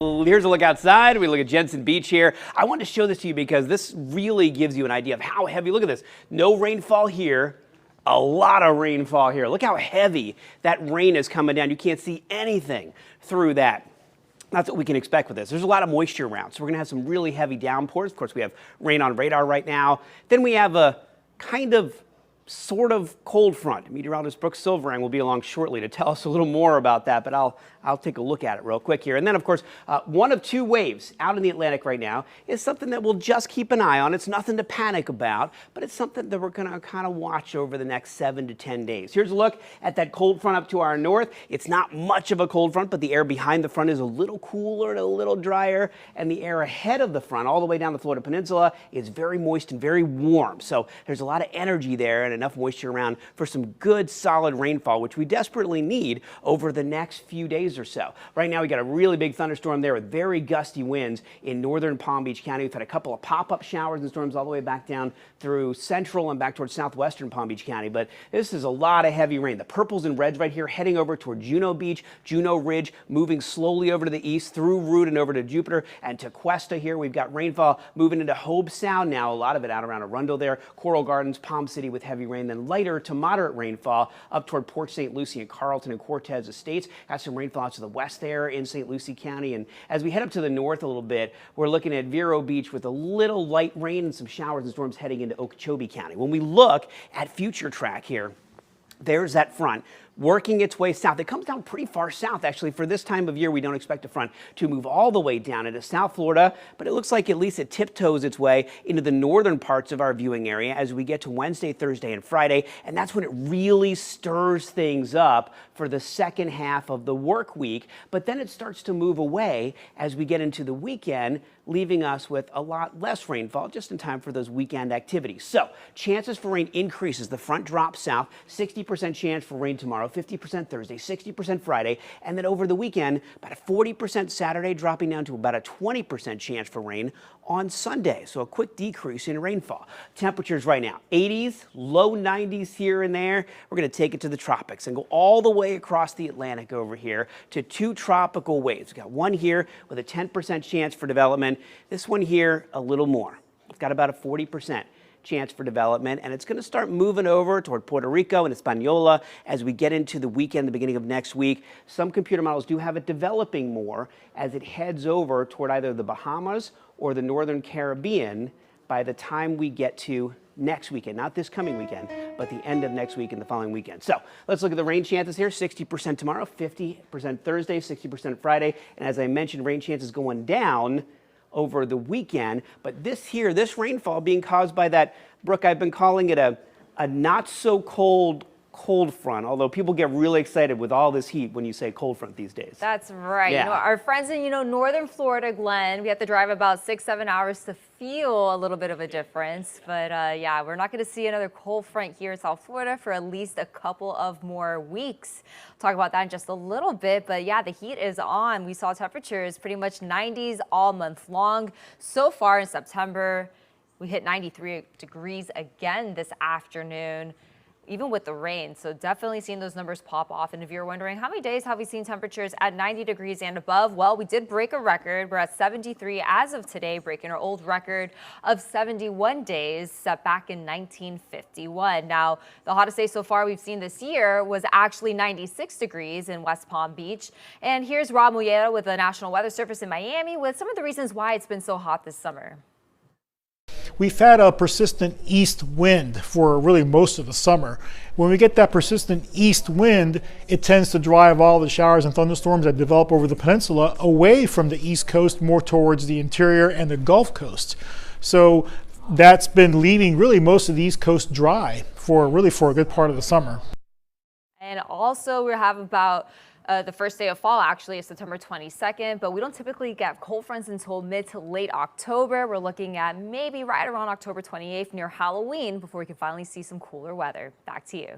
Here's a look outside. We look at Jensen Beach here. I wanted to show this to you because this really gives you an idea of how heavy. Look at this. No rainfall here. A lot of rainfall here. Look how heavy that rain is coming down. You can't see anything through that. That's what we can expect with this. There's a lot of moisture around, so we're going to have some really heavy downpours. Of course, we have rain on radar right now. Then we have a kind of sort of cold front. Meteorologist Brooke Silverang will be along shortly to tell us a little more about that, but I'll take a look at it real quick here. And then, of course, one of two waves out in the Atlantic right now is something that we'll just keep an eye on. It's nothing to panic about, but it's something that we're going to kind of watch over the next 7 to 10 days. Here's a look at that cold front up to our north. It's not much of a cold front, but the air behind the front is a little cooler and a little drier, and the air ahead of the front all the way down the Florida Peninsula is very moist and very warm. So there's a lot of energy there and enough moisture around for some good solid rainfall, which we desperately need over the next few days or so. Right now we got a really big thunderstorm there with very gusty winds in northern Palm Beach County. We've had a couple of pop-up showers and storms all the way back down through central and back towards southwestern Palm Beach County, but this is a lot of heavy rain. The purples and reds right here heading over toward Juno Beach, Juno Ridge, moving slowly over to the east through Root and over to Jupiter and to Cuesta here. We've got rainfall moving into Hobe Sound now, a lot of it out around Arundel there, Coral Gardens, Palm City with heavy rain, then lighter to moderate rainfall up toward Port St. Lucie and Carlton and Cortez Estates. Got some rainfall out to the west there in St. Lucie County. And as we head up to the north a little bit, we're looking at Vero Beach with a little light rain and some showers and storms heading into Okeechobee County. When we look at future track here, there's that front working its way south. It comes down pretty far south, actually. For this time of year, we don't expect a front to move all the way down into South Florida, but it looks like at least it tiptoes its way into the northern parts of our viewing area as we get to Wednesday, Thursday, and Friday, and that's when it really stirs things up for the second half of the work week, but then it starts to move away as we get into the weekend, leaving us with a lot less rainfall just in time for those weekend activities. So chances for rain increases. The front drops south, 60% chance for rain tomorrow, 50% Thursday, 60% Friday, and then over the weekend, about a 40% Saturday, dropping down to about a 20% chance for rain on Sunday. So a quick decrease in rainfall. Temperatures right now, 80s, low 90s here and there. We're going to take it to the tropics and go all the way across the Atlantic over here to two tropical waves. We've got one here with a 10% chance for development. This one here, a little more. It's got about a 40% chance for development, and it's going to start moving over toward Puerto Rico and Hispaniola as we get into the weekend, the beginning of next week. Some computer models do have it developing more as it heads over toward either the Bahamas or the Northern Caribbean by the time we get to next weekend, not this coming weekend, but the end of next week and the following weekend. So let's look at the rain chances here. 60% tomorrow, 50% Thursday, 60% Friday, and as I mentioned, rain chances going down over the weekend, but this rainfall being caused by that, Brooke, I've been calling it a not so cold front, although people get really excited with all this heat when you say cold front these days. That's right. Yeah. Our friends in, northern Florida, Glenn, we have to drive about 6-7 hours to feel a little bit of a difference. But yeah, we're not going to see another cold front here in South Florida for at least a couple of more weeks. Talk about that in just a little bit. But yeah, the heat is on. We saw temperatures pretty much 90s all month long. So far in September, we hit 93 degrees again this afternoon, even with the rain. So definitely seeing those numbers pop off. And if you're wondering how many days have we seen temperatures at 90 degrees and above, well, we did break a record. We're at 73 as of today, breaking our old record of 71 days set back in 1951. Now, the hottest day so far we've seen this year was actually 96 degrees in West Palm Beach. And here's Rob Muyeda with the National Weather Service in Miami with some of the reasons why it's been so hot this summer. We've had a persistent east wind for really most of the summer. When we get that persistent east wind, it tends to drive all the showers and thunderstorms that develop over the peninsula away from the east coast, more towards the interior and the Gulf Coast. So that's been leaving really most of the East Coast dry for a good part of the summer. And also we have about the first day of fall actually is September 22nd, but we don't typically get cold fronts until mid to late October. We're looking at maybe right around October 28th near Halloween before we can finally see some cooler weather. Back to you.